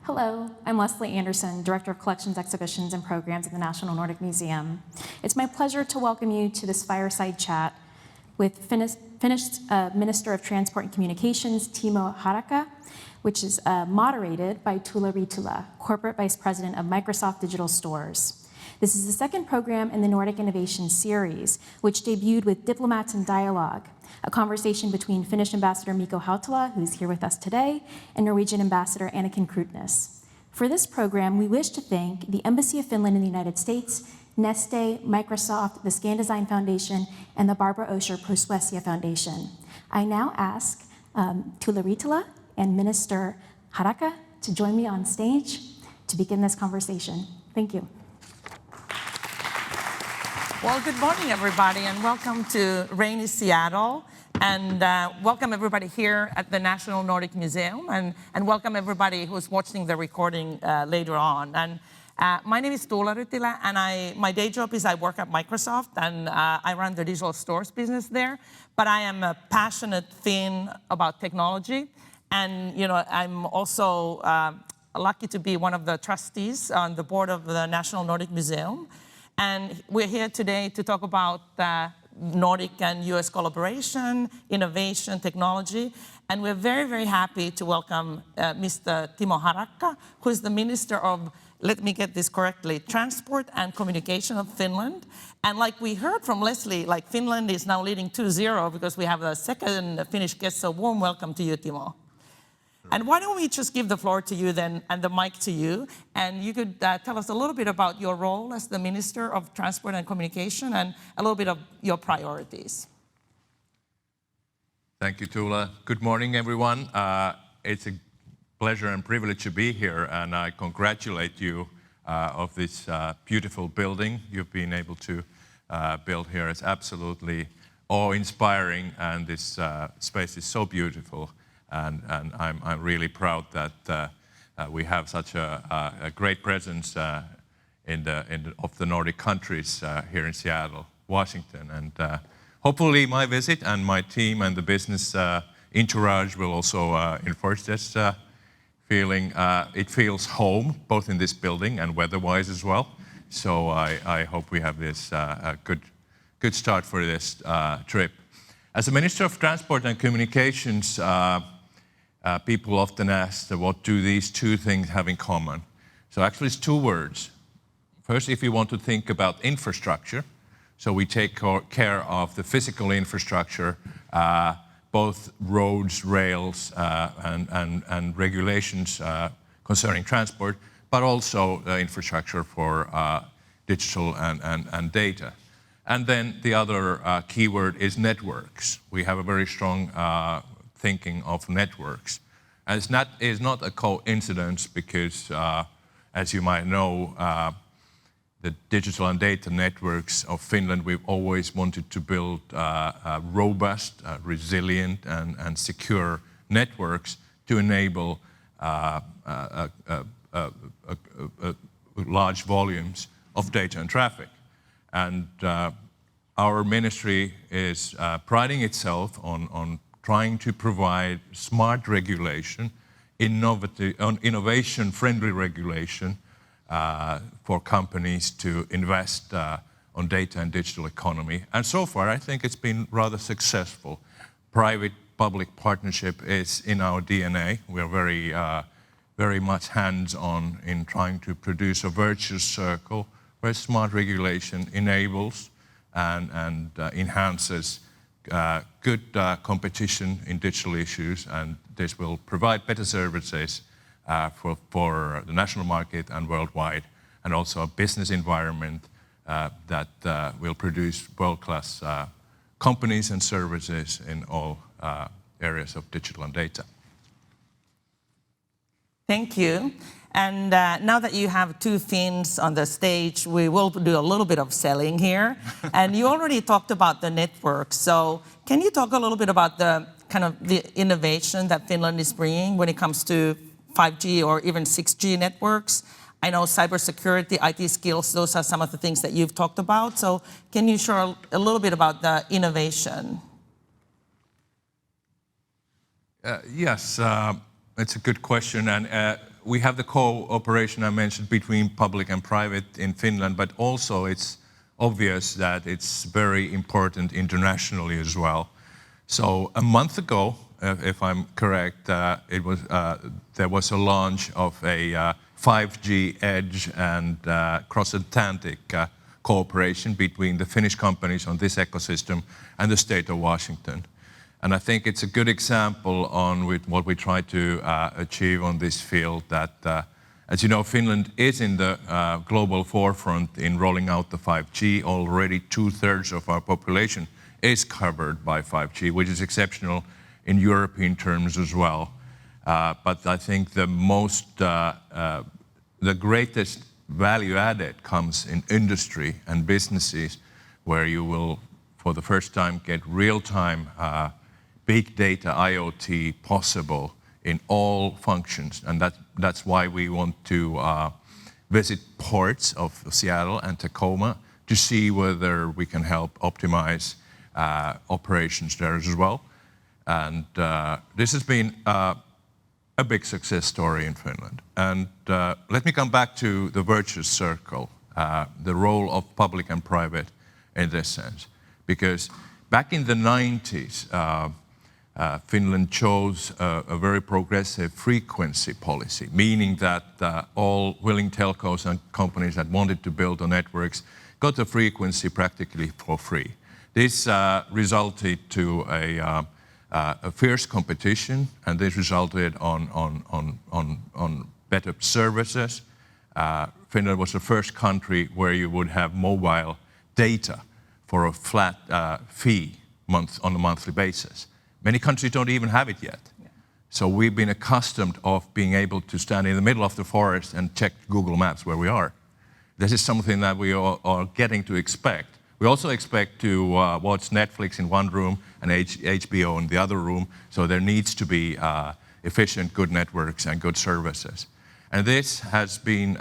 Hello, I'm Leslie Anderson, Director of Collections, Exhibitions, and Programs at the National Nordic Museum. It's my pleasure to welcome you to this fireside chat with Finnish Minister of Transport and Communications, Timo Harakka, which is moderated by Tuula Rytilä, Corporate Vice President of Microsoft Digital Stores. This is the second program in the Nordic Innovation Series, which debuted with Diplomats in Dialogue, a conversation between Finnish Ambassador Mikko Hautala, who's here with us today, and Norwegian Ambassador Anniken Krutnes. For this program, we wish to thank the Embassy of Finland in the United States, Neste, Microsoft, the Scan Design Foundation, and the Barbara Osher Pro-Suecia Foundation. I now ask Tuula Rytilä and Minister Harakka to join me on stage to begin this conversation. Thank you. Well, good morning, everybody, and welcome to rainy Seattle. And welcome everybody here at the National Nordic Museum, and welcome everybody who's watching the recording later on. And my name is Tuula Rytilä, and my day job is I work at Microsoft, and I run the digital stores business there. But I am a passionate Finn about technology, and I'm also lucky to be one of the trustees on the board of the National Nordic Museum. And we're here today to talk about Nordic and US collaboration, innovation, technology. And we're very, very happy to welcome Mr. Timo Harakka, who is the Minister of, let me get this correctly, Transport and Communication of Finland. And like we heard from Leslie, Finland is now leading 2-0 because we have a second Finnish guest, so warm welcome to you, Timo. And why don't we just give the floor to you then, and the mic to you, and you could tell us a little bit about your role as the Minister of Transport and Communication and a little bit of your priorities. Thank you, Tuula. Good morning, everyone. It's a pleasure and privilege to be here, and I congratulate you of this beautiful building you've been able to build here. It's absolutely awe-inspiring, and this space is so beautiful. And I'm really proud that we have such a great presence of the Nordic countries here in Seattle, Washington. And hopefully my visit and my team and the business entourage will also enforce this feeling. It feels home, both in this building and weather-wise as well. So I hope we have this good start for this trip. As a Minister of Transport and Communications, people often ask, what do these two things have in common? So actually it's two words. First, if you want to think about infrastructure, so we take care of the physical infrastructure, both roads, rails, and regulations concerning transport, but also infrastructure for digital and data. And then the other keyword is networks. We have a very strong thinking of networks. And it's not a coincidence because, as you might know, the digital and data networks of Finland, we've always wanted to build robust, resilient, and secure networks to enable large volumes of data and traffic. And our ministry is priding itself on trying to provide smart regulation, innovation-friendly regulation for companies to invest on data and digital economy. And so far, I think it's been rather successful. Private-public partnership is in our DNA. We're very much hands-on in trying to produce a virtuous circle where smart regulation enables and enhances good competition in digital issues, and this will provide better services for the national market and worldwide, and also a business environment that will produce world-class companies and services in all areas of digital and data. Thank you. And now that you have two Finns on the stage, we will do a little bit of selling here. And you already talked about the network. So can you talk a little bit about the kind of the innovation that Finland is bringing when it comes to 5G or even 6G networks? I know cybersecurity, IT skills, those are some of the things that you've talked about. So can you share a little bit about the innovation? Yes, it's a good question. And we have the cooperation I mentioned between public and private in Finland, but also it's obvious that it's very important internationally as well. So a month ago, if I'm correct, there was a launch of a 5G edge and cross-Atlantic cooperation between the Finnish companies on this ecosystem and the state of Washington. And I think it's a good example on what we try to achieve on this field that, as you know, Finland is in the global forefront in rolling out the 5G. Already 2/3 of our population is covered by 5G, which is exceptional in European terms as well. But I think the greatest value added comes in industry and businesses, where you will, for the first time, get real-time big data IoT possible in all functions. And that's why we want to visit ports of Seattle and Tacoma to see whether we can help optimize operations there as well. And this has been a big success story in Finland. And let me come back to the virtuous circle, the role of public and private in this sense. Because back in the 90s, Finland chose a very progressive frequency policy, meaning that all willing telcos and companies that wanted to build on networks got the frequency practically for free. This resulted to a fierce competition, and this resulted on better services. Finland was the first country where you would have mobile data for a flat fee on a monthly basis. Many countries don't even have it yet. Yeah. So we've been accustomed of being able to stand in the middle of the forest and check Google Maps where we are. This is something that we are getting to expect. We also expect to watch Netflix in one room and HBO in the other room, so there needs to be efficient, good networks and good services. And this has been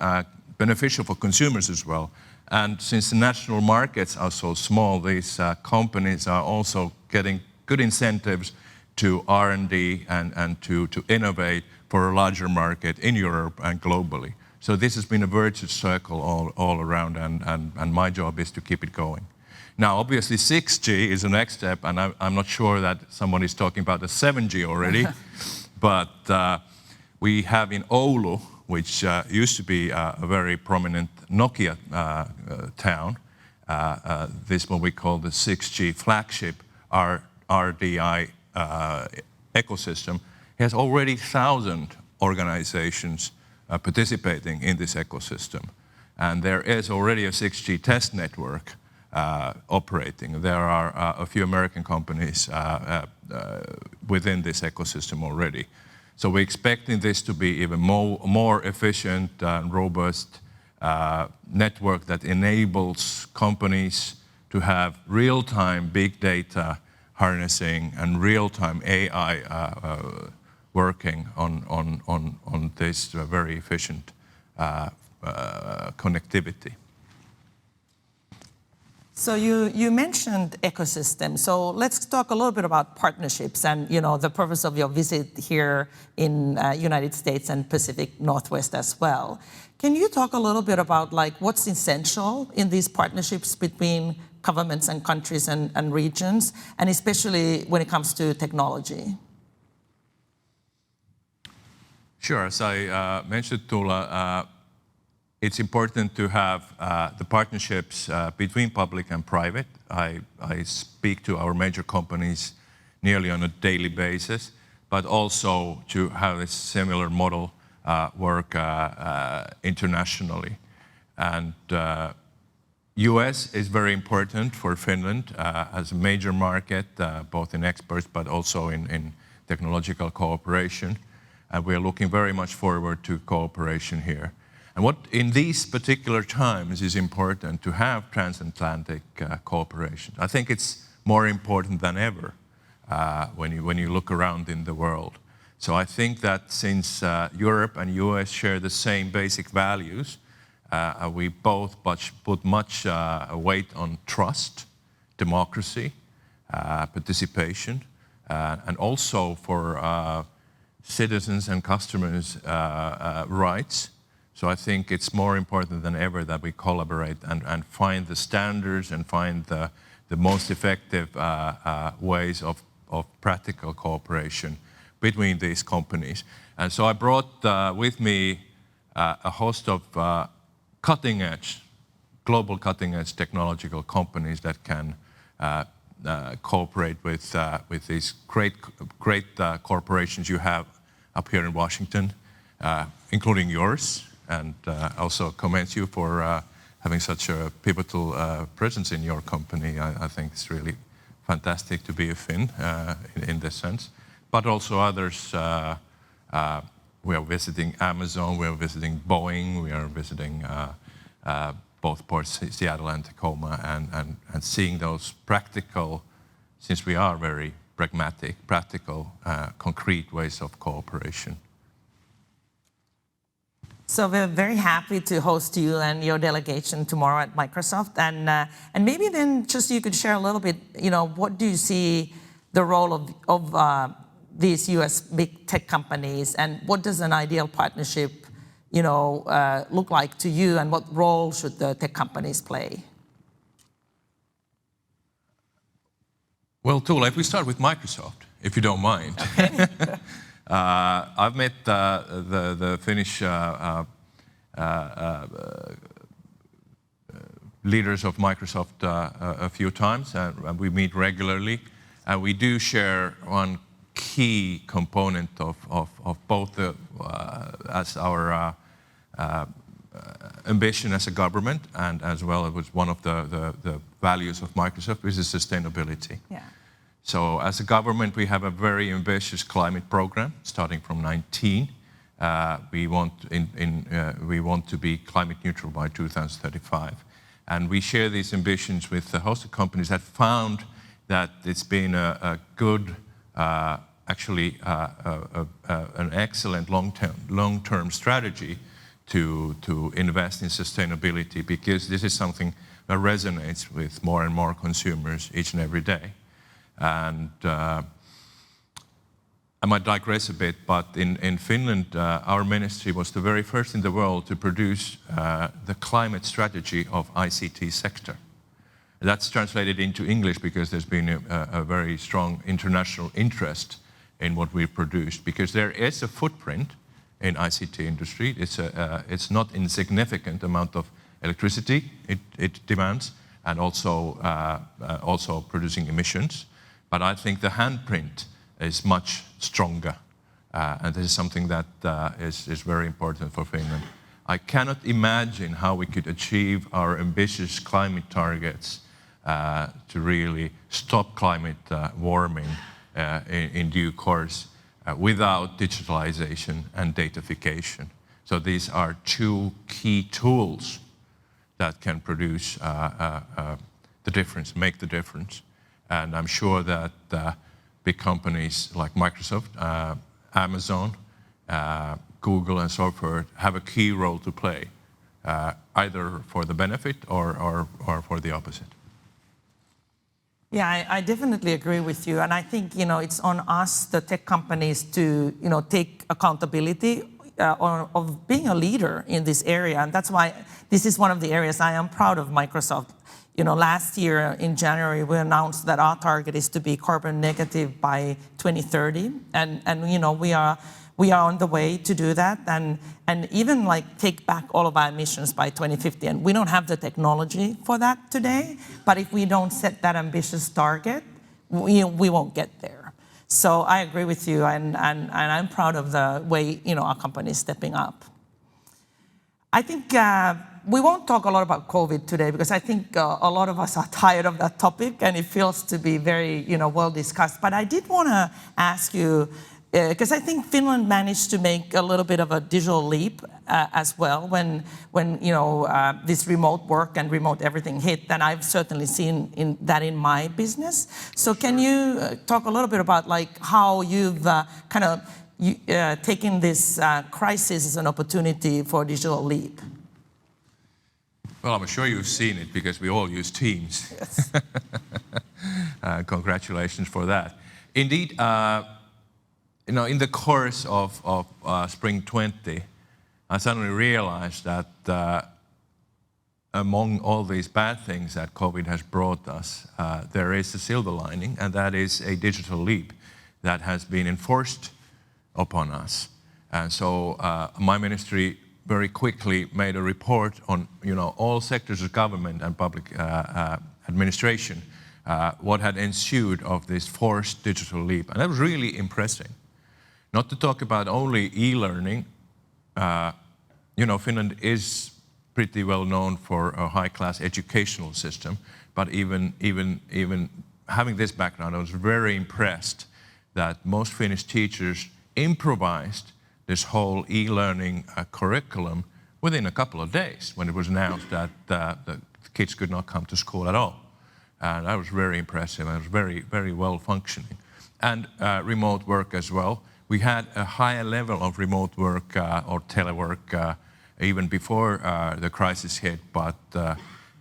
beneficial for consumers as well. And since the national markets are so small, these companies are also getting good incentives to R&D and to innovate for a larger market in Europe and globally. So this has been a virtuous circle all around, and my job is to keep it going. Now, obviously, 6G is the next step, and I'm not sure that someone is talking about the 7G already, but we have in Oulu, which used to be a very prominent Nokia town, this what we call the 6G flagship RDI ecosystem. Has already 1,000 organizations participating in this ecosystem. And there is already a 6G test network operating. There are a few American companies within this ecosystem already. So we're expecting this to be even more efficient and robust network that enables companies to have real-time big data harnessing and real-time AI working on this very efficient connectivity. So you mentioned ecosystem. So let's talk a little bit about partnerships and the purpose of your visit here in United States and Pacific Northwest as well. Can you talk a little bit about what's essential in these partnerships between governments and countries and regions, and especially when it comes to technology? Sure. As I mentioned, Tuula, it's important to have the partnerships between public and private. I speak to our major companies nearly on a daily basis, but also to have a similar model work internationally. And US is very important for Finland as a major market, both in experts but also in technological cooperation. And we're looking very much forward to cooperation here. And what in these particular times is important to have transatlantic cooperation. I think it's more important than ever when you look around in the world. So I think that since Europe and US share the same basic values, we both put much weight on trust, democracy, participation, and also for citizens and customers' rights. So I think it's more important than ever that we collaborate and find the standards and find the most effective ways of practical cooperation between these companies. And so I brought with me a host of global cutting-edge technological companies that can cooperate with these great corporations you have up here in Washington, including yours, and also commend you for having such a pivotal presence in your company. I think it's really fantastic to be a Finn in this sense, but also others. We are visiting Amazon, we are visiting Boeing, we are visiting both ports, Seattle and Tacoma, and seeing those practical, since we are very pragmatic, practical, concrete ways of cooperation. So we're very happy to host you and your delegation tomorrow at Microsoft. And maybe then just you could share a little bit, what do you see the role of these US big tech companies, and what does an ideal partnership look like to you, and what role should the tech companies play? Well, Tuula, if we start with Microsoft, if you don't mind. Okay. I've met the Finnish leaders of Microsoft a few times, and we meet regularly. And we do share one key component of both as our ambition as a government, and as well it was one of the values of Microsoft, which is sustainability. Yeah. So as a government, we have a very ambitious climate program starting from 2019. We want to be climate neutral by 2035. And we share these ambitions with a host of companies that found that it's been a good, actually an excellent long-term strategy to invest in sustainability, because this is something that resonates with more and more consumers each and every day. And I might digress a bit, but in Finland, our ministry was the very first in the world to produce the climate strategy of ICT sector. That's translated into English because there's been a very strong international interest in what we've produced, because there is a footprint in ICT industry. It's not insignificant amount of electricity it demands, and also producing emissions. But I think the handprint is much stronger, and this is something that is very important for Finland. I cannot imagine how we could achieve our ambitious climate targets to really stop climate warming in due course without digitalization and datafication. So these are two key tools that can produce the difference, make the difference. And I'm sure that big companies like Microsoft, Amazon, Google, and so forth have a key role to play, either for the benefit or for the opposite. Yeah, I definitely agree with you. And I think, it's on us, the tech companies, to, take accountability of being a leader in this area. And that's why this is one of the areas I am proud of Microsoft. Last year in January, we announced that our target is to be carbon negative by 2030. And we are on the way to do that, and even take back all of our emissions by 2050. And we don't have the technology for that today, but if we don't set that ambitious target, we won't get there. So I agree with you, and I'm proud of the way our company is stepping up. I think we won't talk a lot about COVID today, because I think a lot of us are tired of that topic, and it feels to be very well discussed. But I did want to ask you, because I think Finland managed to make a little bit of a digital leap as well when this remote work and remote everything hit, and I've certainly seen that in my business. So can you talk a little bit about how you've taken this crisis as an opportunity for a digital leap? Well, I'm sure you've seen it, because we all use Teams. Yes. Congratulations for that. Indeed, in the course of Spring 20, I suddenly realized that among all these bad things that COVID has brought us, there is a silver lining, and that is a digital leap that has been enforced upon us. And so my ministry very quickly made a report on all sectors of government and public administration, what had ensued of this forced digital leap. And that was really impressive. Not to talk about only e-learning. Finland is pretty well known for a high-class educational system, but even having this background, I was very impressed that most Finnish teachers improvised this whole e-learning curriculum within a couple of days when it was announced that the kids could not come to school at all. And that was very impressive, and it was very, very well functioning. And remote work as well. We had a higher level of remote work or telework even before the crisis hit, but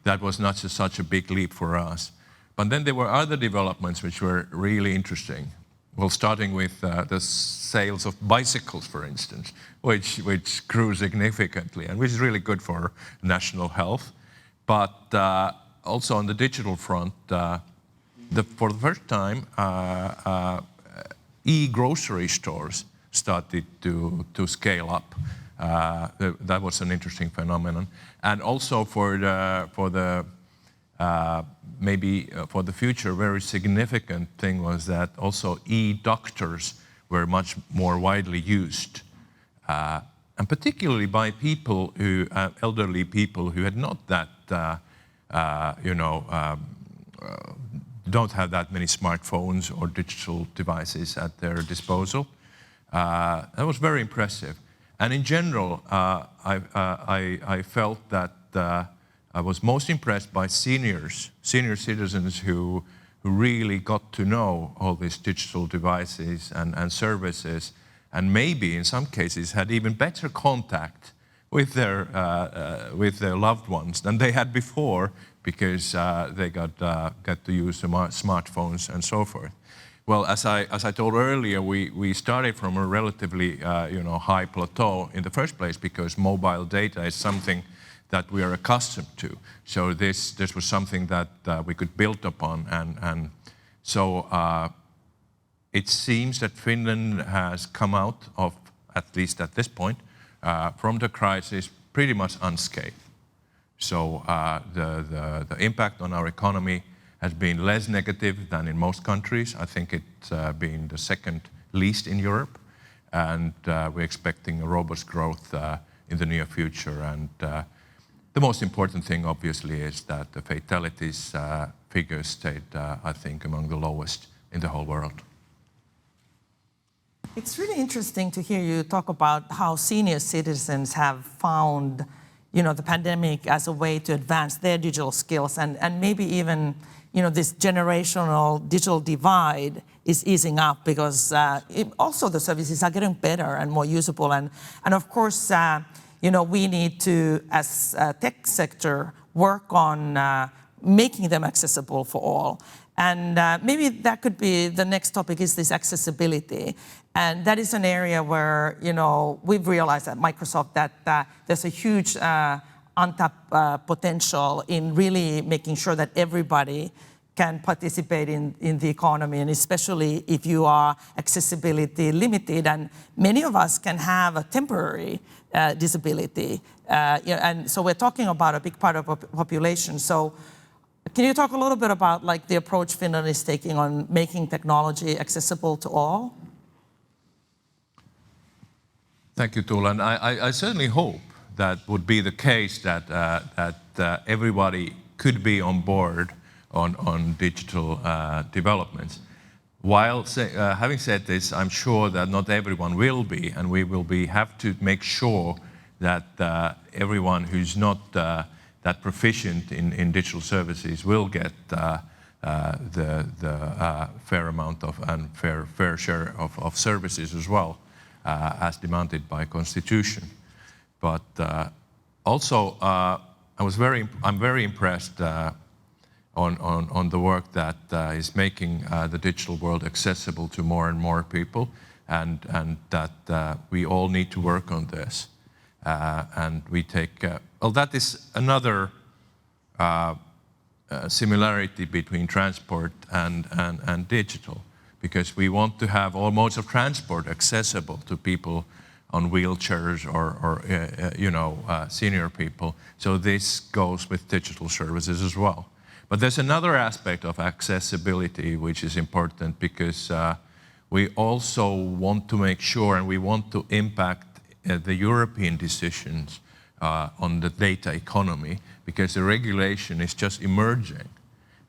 that was not such a big leap for us. But then there were other developments which were really interesting. Well, starting with the sales of bicycles, for instance, which grew significantly, and which is really good for national health. But also on the digital front, for the first time, e-grocery stores started to scale up. That was an interesting phenomenon. And also for the future, a very significant thing was that also e-doctors were much more widely used. And particularly by people elderly people who had not that, don't have that many smartphones or digital devices at their disposal. That was very impressive. And in general, I felt that I was most impressed by senior citizens who really got to know all these digital devices and services, and maybe in some cases had even better contact with their loved ones than they had before, because they got to use the smartphones and so forth. Well, as I told earlier, we started from a relatively high plateau in the first place, because mobile data is something that we are accustomed to. So this was something that we could build upon, and so it seems that Finland has come out of, at least at this point, from the crisis pretty much unscathed. So the impact on our economy has been less negative than in most countries. I think it's been the second least in Europe, and we're expecting a robust growth in the near future. And the most important thing, obviously, is that the fatalities figures stayed, I think, among the lowest in the whole world. It's really interesting to hear you talk about how senior citizens have found, the pandemic as a way to advance their digital skills, and maybe even, this generational digital divide is easing up, because also the services are getting better and more usable. And of course, we need to, as a tech sector, work on making them accessible for all. And maybe that could be the next topic, is this accessibility. And that is an area where, we've realized at Microsoft that there's a huge untapped potential in really making sure that everybody can participate in the economy, and especially if you are accessibility limited. And many of us can have a temporary disability. And so we're talking about a big part of the population. So can you talk a little bit about the approach Finland is taking on making technology accessible to all? Thank you, Tuula. And I certainly hope that would be the case, that everybody could be on board on digital developments. While having said this, I'm sure that not everyone will be, and we will have to make sure that everyone who's not that proficient in digital services will get the fair amount of and fair share of services as well, as demanded by Constitution. But also, I'm very impressed on the work that is making the digital world accessible to more and more people. and that we all need to work on this. And we take, well, that is another similarity between transport and digital, because we want to have all modes of transport accessible to people on wheelchairs or senior people. So this goes with digital services as well. But there's another aspect of accessibility which is important, because we also want to make sure, and we want to impact the European decisions on the data economy, because the regulation is just emerging.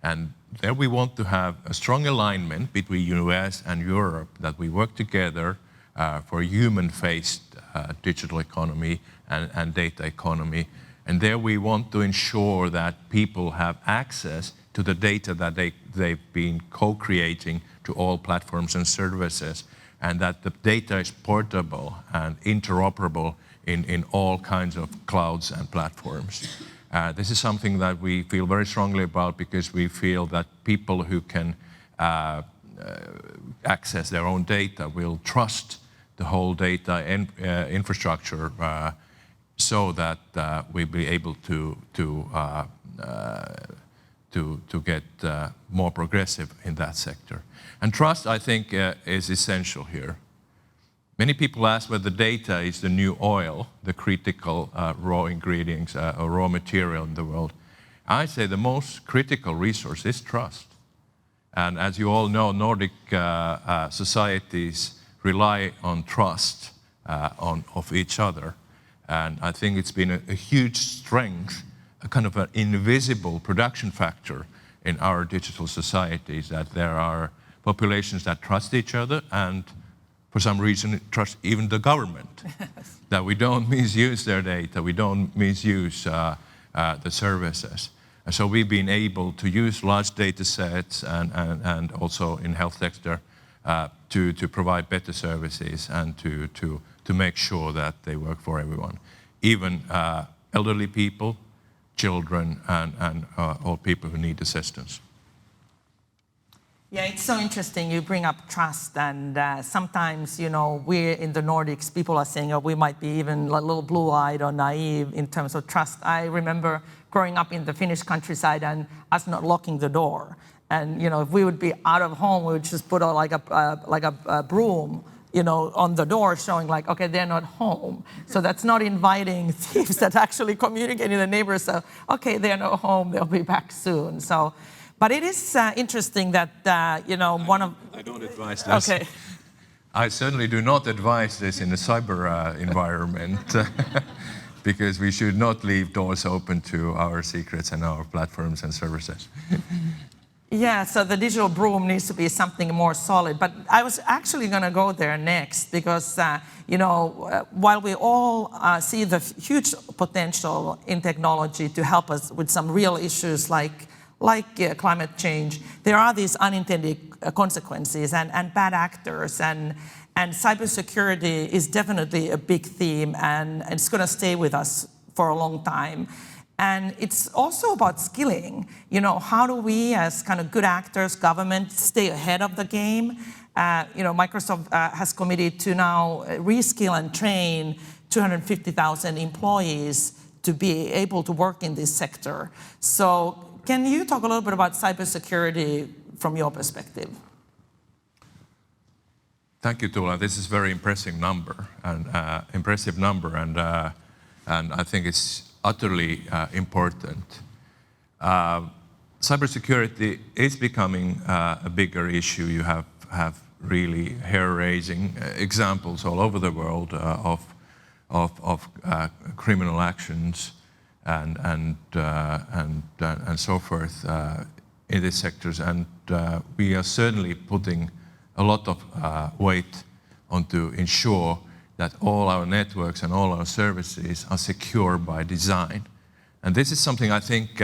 And there we want to have a strong alignment between US and Europe, that we work together for a human-faced digital economy and data economy. And there we want to ensure that people have access to the data that they've been co-creating to all platforms and services, and that the data is portable and interoperable in all kinds of clouds and platforms. This is something that we feel very strongly about, because we feel that people who can access their own data will trust the whole data infrastructure, so that we'll be able to get more progressive in that sector. And trust, I think, is essential here. Many people ask whether data is the new oil, the critical raw ingredients or raw material in the world. I say the most critical resource is trust. And as you all know, Nordic societies rely on trust of each other. And I think it's been a huge strength, a kind of an invisible production factor in our digital societies, that there are populations that trust each other, and for some reason trust even the government. That we don't misuse their data, we don't misuse the services. And so we've been able to use large data sets and also in health sector to provide better services and to make sure that they work for everyone, even elderly people, children, and all people who need assistance. Yeah, it's so interesting you bring up trust, and sometimes, we're in the Nordics, people are saying, we might be even a little blue-eyed or naive in terms of trust. I remember growing up in the Finnish countryside and us not locking the door. And, if we would be out of home, we would just put a broom, on the door showing like, okay, they're not home. So that's not inviting thieves, that's actually communicating to the neighbors, so, okay, they're not home, they'll be back soon. So, but it is interesting that, one of... I don't advise this. Okay. I certainly do not advise this in the cyber environment, because we should not leave doors open to our secrets and our platforms and services. Yeah, so the digital broom needs to be something more solid. But I was actually going to go there next, because, while we all see the huge potential in technology to help us with some real issues like climate change, there are these unintended consequences and bad actors. And cybersecurity is definitely a big theme, and it's going to stay with us for a long time. And it's also about skilling. How do we, as kind of good actors, government, stay ahead of the game? Microsoft has committed to now reskill and train 250,000 employees to be able to work in this sector. So can you talk a little bit about cybersecurity from your perspective? Thank you, Tuula. This is a very impressive number, and I think it's utterly important. Cybersecurity is becoming a bigger issue. You have really hair-raising examples all over the world of criminal actions and so forth in these sectors. And we are certainly putting a lot of weight onto ensure that all our networks and all our services are secure by design. And this is something I think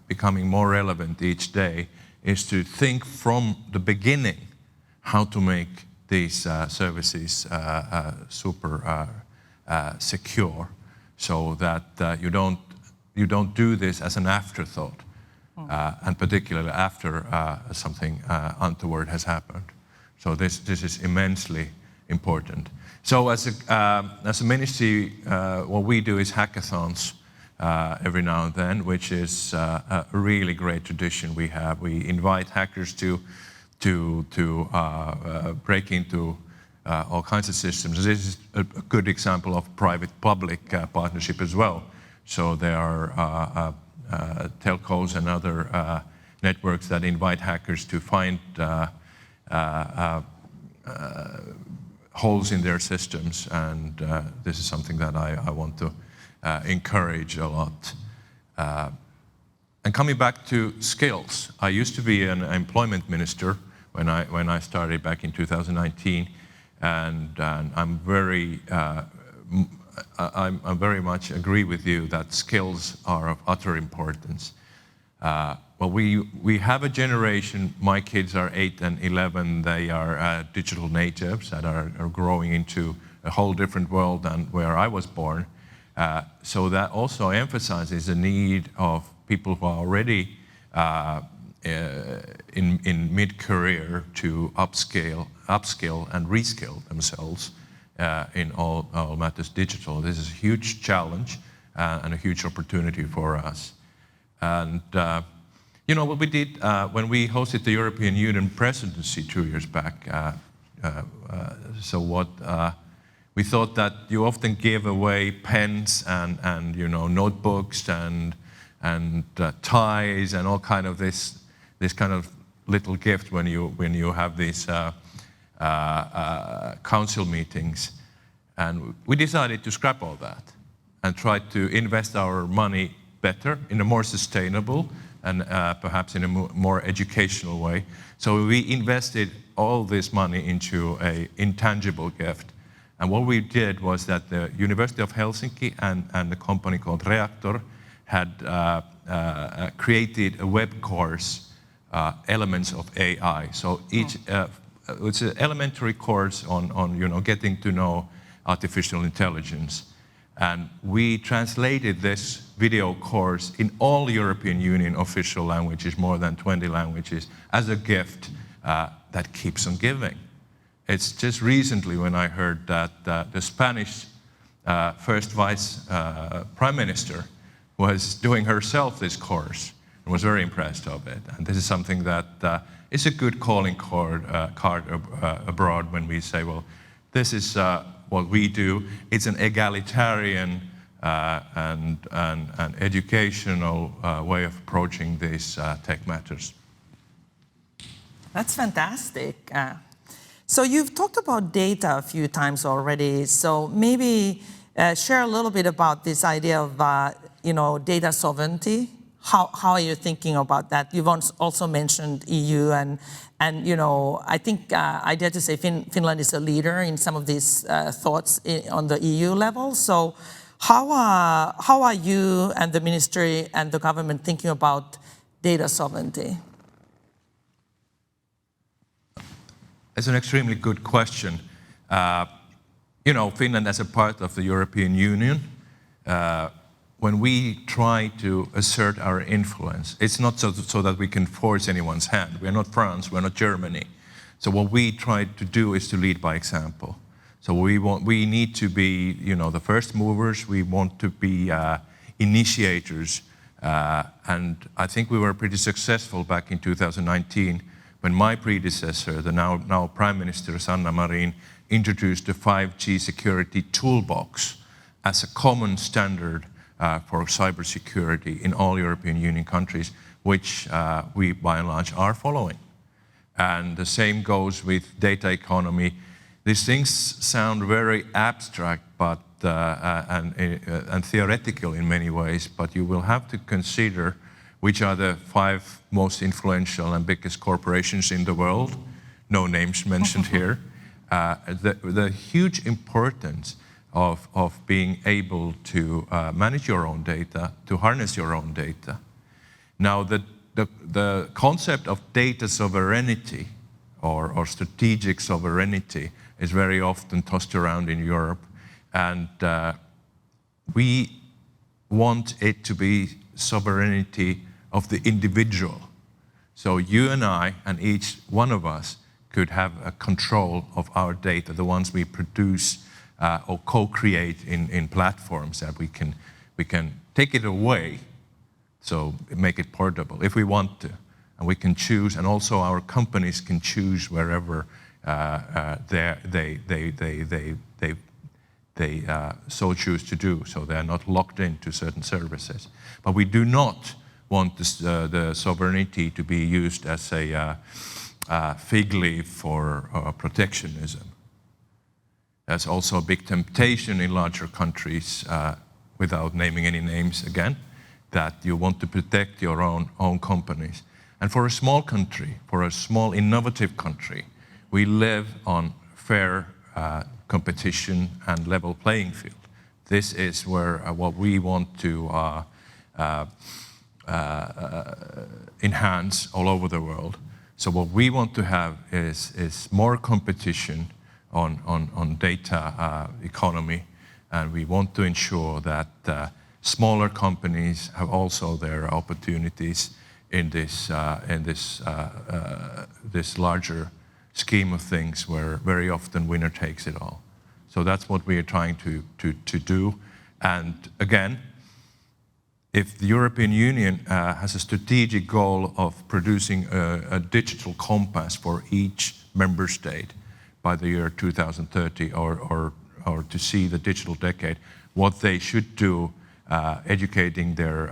becoming more relevant each day, is to think from the beginning how to make these services super secure, so that you don't do this as an afterthought, and particularly after something untoward has happened. So this is immensely important. So as a ministry, what we do is hackathons every now and then, which is a really great tradition we have. We invite hackers to break into all kinds of systems. This is a good example of private-public partnership as well. So there are telcos and other networks that invite hackers to find holes in their systems, and this is something that I want to encourage a lot. And coming back to skills, I used to be an employment minister when I started back in 2019, and I'm very much agree with you that skills are of utter importance. Well, we have a generation, my kids are 8 and 11, they are digital natives that are growing into a whole different world than where I was born. So that also emphasizes the need of people who are already in mid-career to upskill and reskill themselves in all matters digital. This is a huge challenge and a huge opportunity for us. And you know what we did when we hosted the European Union presidency 2 years back. So what we thought that you often give away pens and you know notebooks and ties and all kind of this kind of little gift when you have these council meetings, and we decided to scrap all that and try to invest our money better in a more sustainable and perhaps in a more educational way. So we invested all this money into an intangible gift. And what we did was that the University of Helsinki and the company called Reactor had created a web course, Elements of AI. So each it's an elementary course on you know getting to know artificial intelligence. And we translated this video course in all European Union official languages, more than 20 languages, as a gift that keeps on giving. It's just recently when I heard that the Spanish first vice prime minister was doing herself this course and was very impressed of it. And this is something that is a good calling card abroad when we say, well, this is what we do. It's an egalitarian and educational way of approaching these tech matters. That's fantastic. So you've talked about data a few times already. So maybe share a little bit about this idea of you know data sovereignty. How are you thinking about that? You've also mentioned EU and you know, I think I dare to say Finland is a leader in some of these thoughts on the EU level. So how are you and the ministry and the government thinking about data sovereignty? It's an extremely good question. You know, Finland as a part of the European Union, when we try to assert our influence, it's not so that we can force anyone's hand. We're not France, we're not Germany. So what we try to do is to lead by example. So we need to be, you know, the first movers. We want to be initiators. And I think we were pretty successful back in 2019 when my predecessor, the now Prime Minister Sanna Marin, introduced the 5G security toolbox as a common standard for cybersecurity in all European Union countries, which we by and large are following. And the same goes with data economy. These things sound very abstract but and theoretical in many ways, but you will have to consider which are the 5 most influential and biggest corporations in the world, no names mentioned here. The huge importance of being able to manage your own data, to harness your own data. Now, the concept of data sovereignty or strategic sovereignty is very often tossed around in Europe, and we want it to be sovereignty of the individual. So you and I and each one of us could have a control of our data, the ones we produce or co-create in platforms, that we can take it away, so make it portable if we want to, and we can choose, and also our companies can choose wherever they so choose to do, so they are not locked into certain services. But we do not want the sovereignty to be used as a fig leaf for protectionism. There's also a big temptation in larger countries, without naming any names again, that you want to protect your own companies. And for a small country, for a small innovative country, we live on fair competition and level playing field. This is where what we want to enhance all over the world. So what we want to have is more competition on data economy, and we want to ensure that smaller companies have also their opportunities in this larger scheme of things, where very often winner takes it all. So that's what we are trying to do. And again, if the European Union has a strategic goal of producing a digital compass for each member state by the year 2030, or to see the digital decade, what they should do, educating their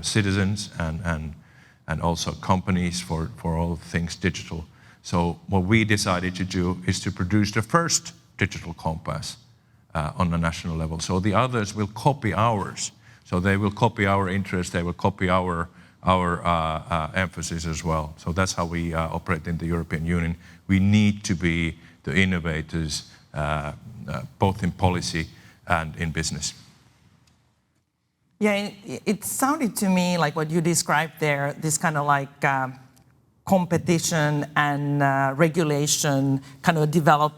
citizens and also companies for all things digital. So what we decided to do is to produce the first digital compass on a national level. So the others will copy ours. So they will copy our interests, they will copy our emphasis as well. So that's how we operate in the European Union. We need to be the innovators, both in policy and in business. Yeah, it sounded to me like what you described there, this kind of like competition and regulation kind of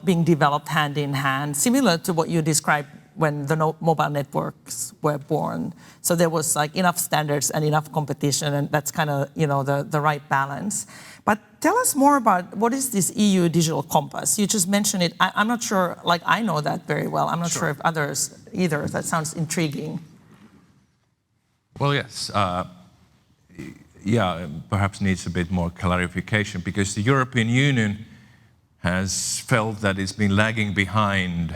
being developed hand in hand, similar to what you described when the mobile networks were born. So there was like enough standards and enough competition, and that's kind of, you know, the right balance. But tell us more about what is this EU Digital Compass? You just mentioned it. I'm not sure, like I know that very well. I'm not sure if others either. That sounds intriguing. Well, yes. Yeah, perhaps needs a bit more clarification, because the European Union has felt that it's been lagging behind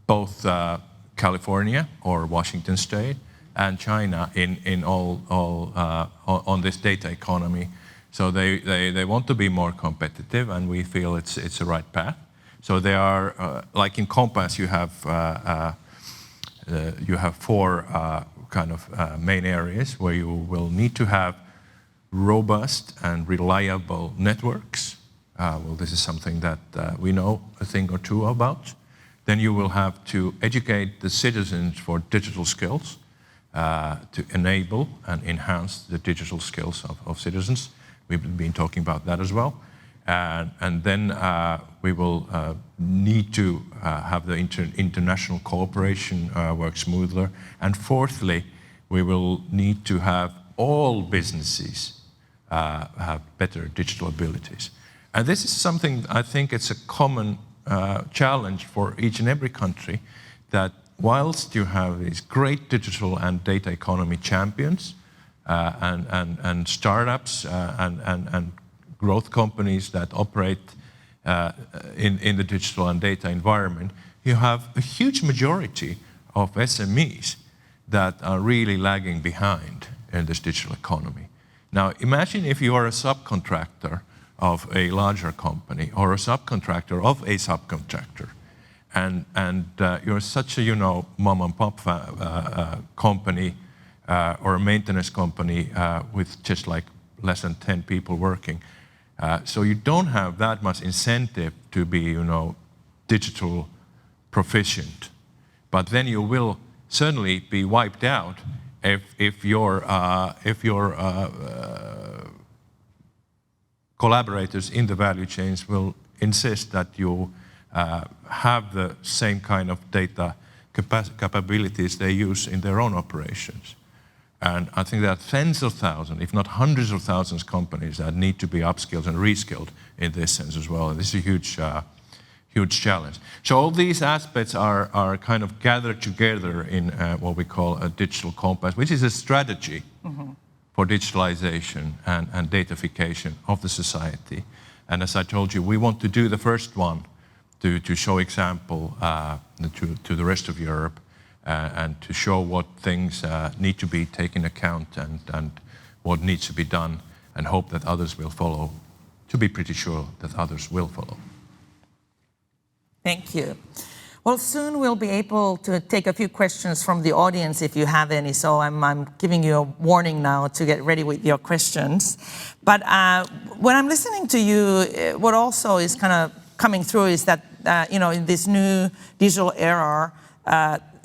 both California or Washington State and China in all on this data economy. So they want to be more competitive, and we feel it's the right path. So they are like in Compass, you have four kind of main areas where you will need to have robust and reliable networks. Well, this is something that we know a thing or two about. Then you will have to educate the citizens for digital skills, to enable and enhance the digital skills of citizens. We've been talking about that as well. And then we will need to have the international cooperation work smoother. And fourthly, we will need to have all businesses have better digital abilities. And this is something, I think it's a common challenge for each and every country, that whilst you have these great digital and data economy champions and startups and growth companies that operate in the digital and data environment, you have a huge majority of SMEs that are really lagging behind in this digital economy. Now, imagine if you are a subcontractor of a larger company or a subcontractor of a subcontractor, and you're such a, you know, mom and pop company or a maintenance company with just like less than 10 people working. So you don't have that much incentive to be, you know, digital proficient. But then you will certainly be wiped out if your collaborators in the value chains will insist that you have the same kind of data capabilities they use in their own operations. And I think there are tens of thousands, if not hundreds of thousands of companies that need to be upskilled and reskilled in this sense as well. And this is a huge challenge. So all these aspects are kind of gathered together in what we call a digital compass, which is a strategy for digitalization and datafication of the society. And as I told you, we want to do the first one to show example to the rest of Europe and to show what things need to be taken account and what needs to be done, and hope that others will follow, to be pretty sure that others will follow. Thank you. Well, soon we'll be able to take a few questions from the audience if you have any, so I'm giving you a warning now to get ready with your questions. But when I'm listening to you, what also is kind of coming through is that, in this new digital era,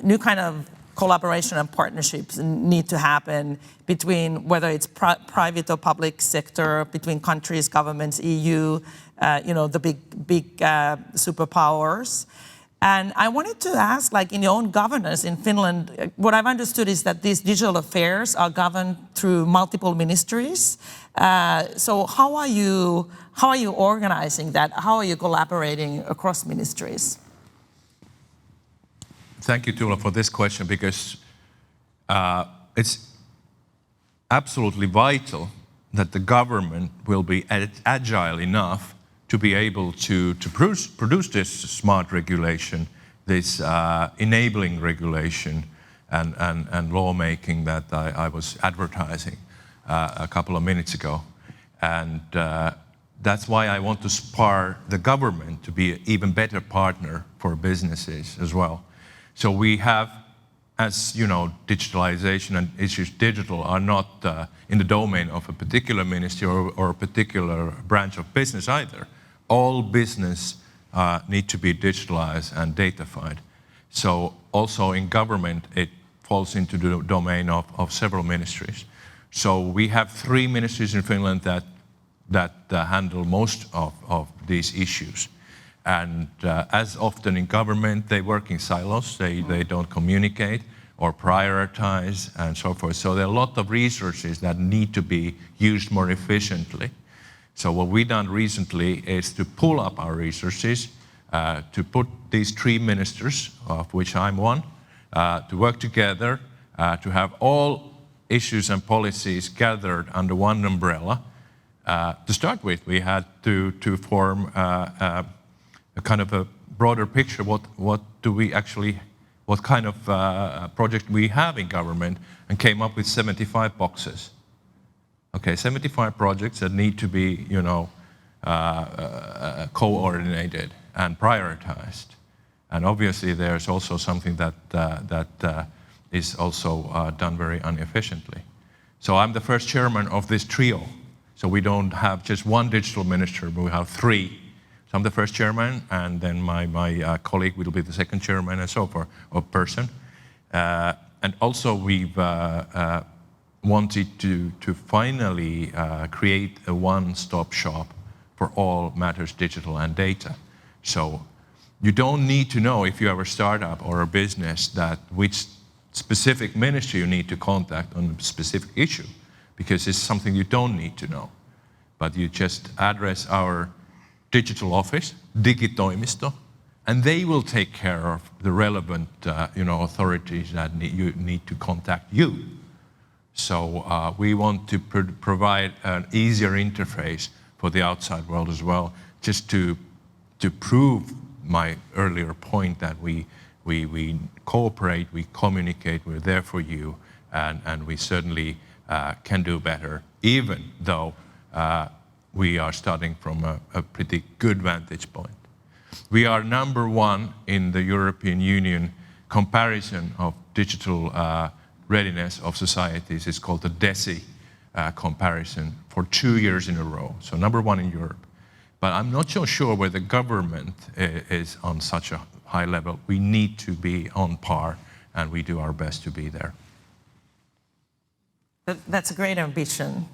new kind of collaboration and partnerships need to happen between whether it's private or public sector, between countries, governments, EU, the big superpowers. And I wanted to ask, like in your own governance in Finland, what I've understood is that these digital affairs are governed through multiple ministries. So how are you organizing that? How are you collaborating across ministries? Thank you, Tuula, for this question, because it's absolutely vital that the government will be agile enough to be able to produce this smart regulation, this enabling regulation and lawmaking that I was advertising a couple of minutes ago. And that's why I want to spur the government to be an even better partner for businesses as well. So we have, as you know, digitalization and issues digital are not in the domain of a particular ministry or a particular branch of business either. All business need to be digitalized and datafied. So also in government, it falls into the domain of several ministries. So we have 3 ministries in Finland that handle most of these issues. And as often in government, they work in silos. They don't communicate or prioritize and so forth. So there are a lot of resources that need to be used more efficiently. So what we've done recently is to pull up our resources, to put these 3 ministers, of which I'm one, to work together, to have all issues and policies gathered under one umbrella. To start with, we had to form a kind of a broader picture. What kind of project we have in government, and came up with 75 boxes. Okay, 75 projects that need to be, coordinated and prioritized. And obviously, there's also something that is also done very inefficiently. So I'm the first chairman of this trio. So we don't have just one digital minister, but we have 3. So I'm the first chairman, and then my colleague will be the second chairman, and so forth, or person. And also we've wanted to finally create a one-stop shop for all matters digital and data. So you don't need to know, if you have a startup or a business, that which specific ministry you need to contact on a specific issue, because it's something you don't need to know. But you just address our digital office, digitoimisto, and they will take care of the relevant authorities that need to contact you. So we want to provide an easier interface for the outside world as well, just to prove my earlier point that we cooperate, we communicate, we're there for you, and we certainly can do better, even though we are starting from a pretty good vantage point. We are number 1 in the European Union comparison of digital readiness of societies. It's called the DESI comparison for 2 years in a row. So number 1 in Europe. But I'm not so sure where the government is on such a high level. We need to be on par, and we do our best to be there. That's a great ambition.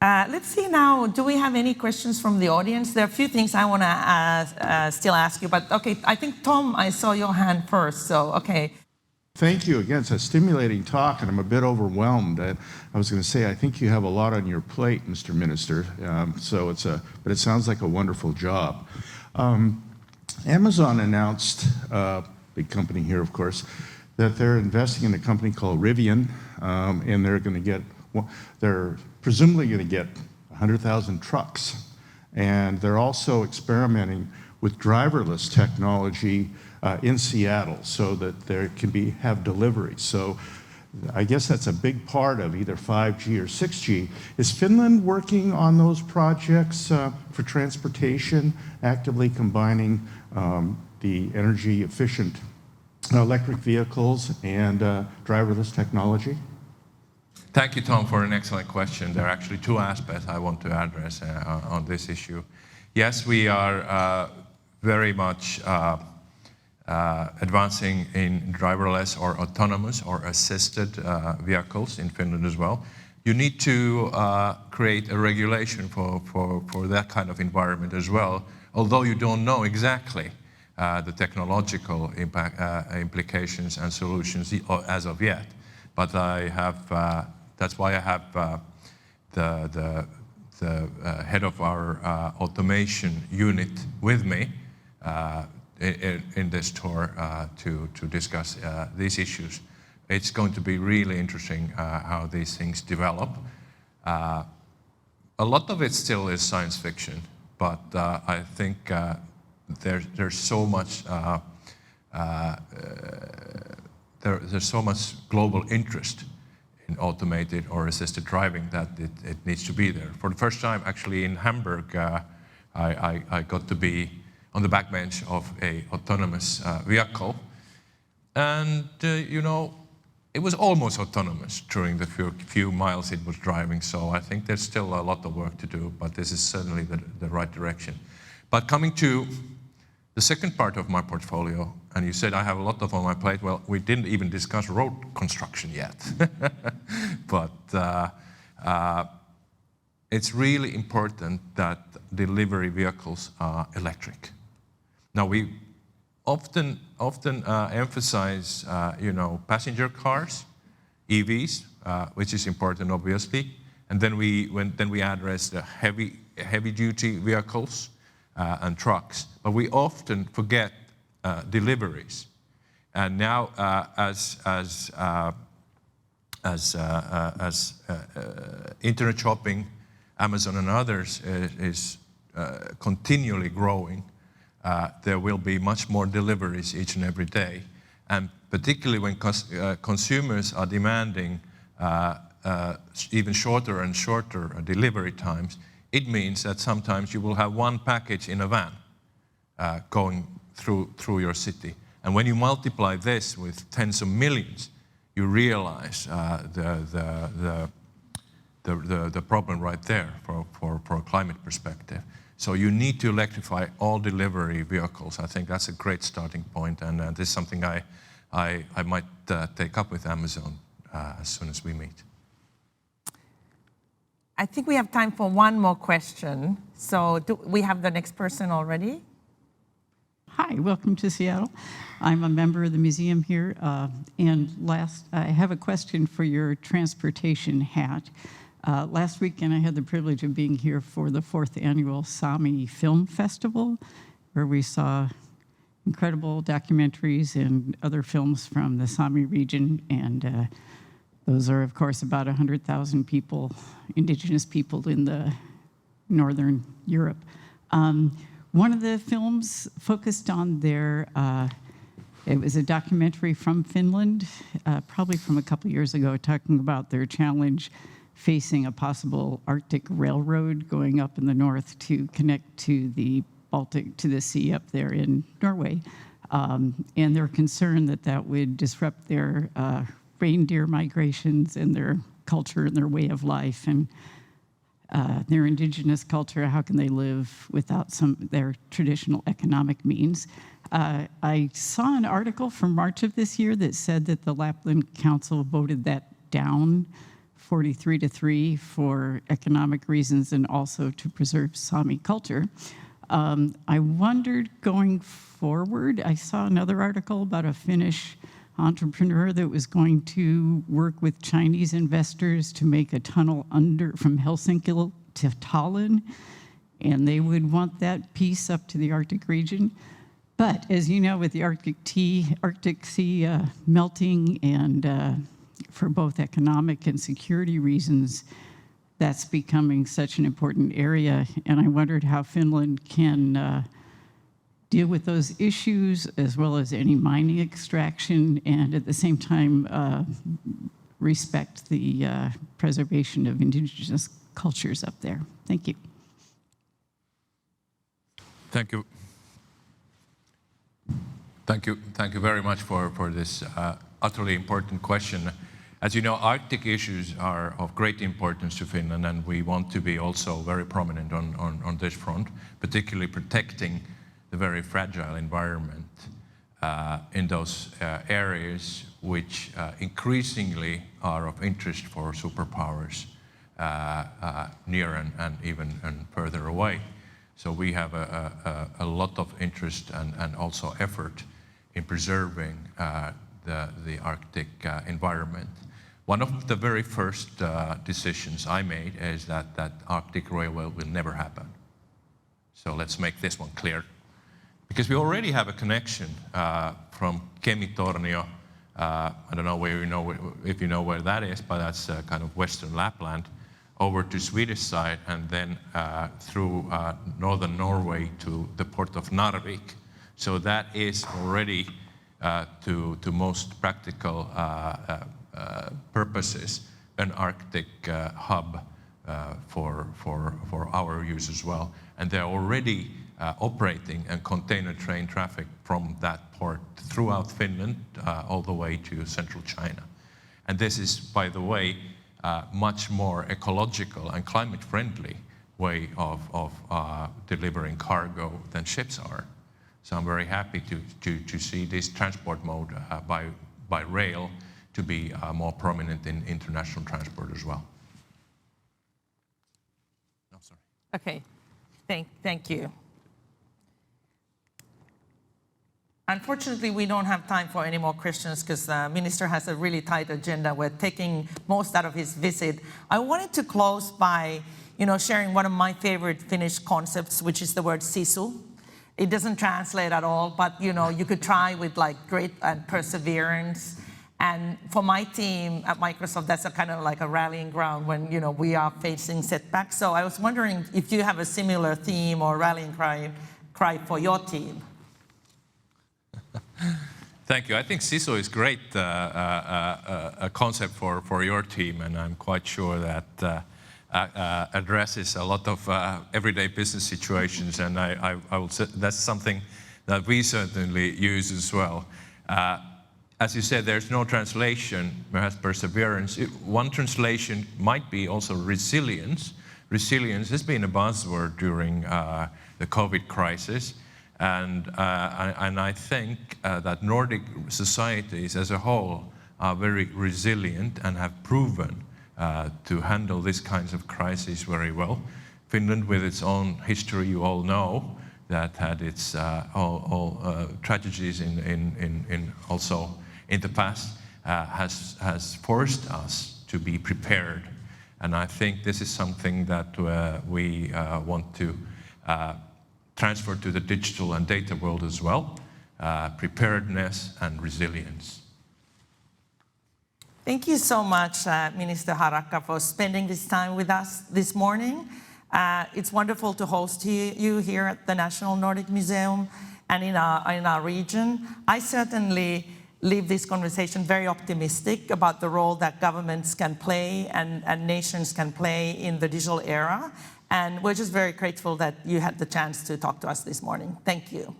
Let's see now, do we have any questions from the audience? There are a few things I want to still ask you, but okay, I think Tom, I saw your hand first, so okay. Thank you. Again, it's a stimulating talk, and I'm a bit overwhelmed. I was going to say, I think you have a lot on your plate, Mr. Minister. But it sounds like a wonderful job. Amazon announced, big company here, of course, that they're investing in a company called Rivian, and they're presumably going to get 100,000 trucks, and they're also experimenting with driverless technology in Seattle so that there can have delivery. So I guess that's a big part of either 5G or 6G. Is Finland working on those projects for transportation, actively combining the energy efficient electric vehicles and driverless technology? Thank you, Tom, for an excellent question. There are actually two aspects I want to address on this issue. Yes, we are very much advancing in driverless or autonomous or assisted vehicles in Finland as well. You need to create a regulation for that kind of environment as well, although you don't know exactly the technological implications and solutions as of yet. But that's why I have the head of our automation unit with me in this tour to discuss these issues. It's going to be really interesting how these things develop. A lot of it still is science fiction, but I think there's so much there's so much global interest in automated or assisted driving that it needs to be there. For the first time, actually, in Hamburg, I got to be on the backbench of a autonomous vehicle, and it was almost autonomous during the few miles it was driving. So I think there's still a lot of work to do, but this is certainly the right direction. But coming to the second part of my portfolio, and you said I have a lot on my plate. Well, we didn't even discuss road construction yet, but it's really important that delivery vehicles are electric. Now, we often emphasize, passenger cars, EVs, which is important, obviously, and then we address the heavy-duty vehicles and trucks. But we often forget deliveries. And now, as internet shopping, Amazon and others is continually growing, there will be much more deliveries each and every day. And particularly when consumers are demanding even shorter and shorter delivery times, it means that sometimes you will have one package in a van going through your city. And when you multiply this with tens of millions, you realize the problem right there for a climate perspective. So you need to electrify all delivery vehicles. I think that's a great starting point, and this is something I might take up with Amazon as soon as we meet. I think we have time for one more question. So do we have the next person already? Hi, welcome to Seattle. I'm a member of the museum here, I have a question for your transportation hat. Last weekend, I had the privilege of being here for the 4th annual Sami Film Festival, where we saw incredible documentaries and other films from the Sami region, and those are, of course, about 100,000 people, indigenous people in the Northern Europe. One of the films focused on it was a documentary from Finland, probably from a couple years ago, talking about their challenge facing a possible Arctic railroad going up in the north to connect to the Baltic, to the sea up there in Norway. And they're concerned that would disrupt their reindeer migrations and their culture and their way of life and their indigenous culture. How can they live without their traditional economic means? I saw an article from March of this year that said that the Lapland Council voted that down 43-3 for economic reasons and also to preserve Sami culture. I wondered going forward, I saw another article about a Finnish entrepreneur that was going to work with Chinese investors to make a tunnel from Helsinki to Tallinn, and they would want that piece up to the Arctic region. But as you know, with the Arctic Sea melting, and for both economic and security reasons, that's becoming such an important area. And I wondered how Finland can deal with those issues, as well as any mining extraction, and at the same time respect the preservation of indigenous cultures up there. Thank you. Thank you. Thank you very much for this utterly important question. As you know, Arctic issues are of great importance to Finland, and we want to be also very prominent on this front, particularly protecting the very fragile environment in those areas which increasingly are of interest for superpowers near and even further away. So we have a lot of interest and also effort in preserving the Arctic environment. One of the very first decisions I made is that Arctic Railway will never happen. So let's make this one clear. Because we already have a connection from Kemi-Tornio, I don't know if you know where that is, but that's kind of Western Lapland, over to Swedish side, and then through northern Norway to the port of Narvik. So that is already, to most practical purposes, an Arctic hub for our use as well. And they're already operating and container train traffic from that port throughout Finland all the way to central China. And this is, by the way, much more ecological and climate-friendly way of delivering cargo than ships are. So I'm very happy to see this transport mode by rail to be more prominent in international transport as well. No, sorry. Okay, thank you. Unfortunately, we don't have time for any more questions because the minister has a really tight agenda. We're taking most out of his visit. I wanted to close by, sharing one of my favorite Finnish concepts, which is the word sisu. It doesn't translate at all, but you could try with grit and perseverance. And for my team at Microsoft, that's a kind of like a rallying ground when we are facing setbacks. So I was wondering if you have a similar theme or rallying cry for your team. Thank you. I think CISO is great a concept for your team, and I'm quite sure that addresses a lot of everyday business situations, and I will say that's something that we certainly use as well. As you said, there's no translation, perhaps perseverance. One translation might be also resilience. Resilience has been a buzzword during the COVID crisis. And I think that Nordic societies as a whole are very resilient and have proven to handle these kinds of crises very well. Finland, with its own history, you all know, that had its tragedies also in the past, has forced us to be prepared. And I think this is something that we want to transfer to the digital and data world as well, preparedness and resilience. Thank you so much, Minister Harakka, for spending this time with us this morning. It's wonderful to host you here at the National Nordic Museum and in our region. I certainly leave this conversation very optimistic about the role that governments can play and nations can play in the digital era. And we're just very grateful that you had the chance to talk to us this morning. Thank you.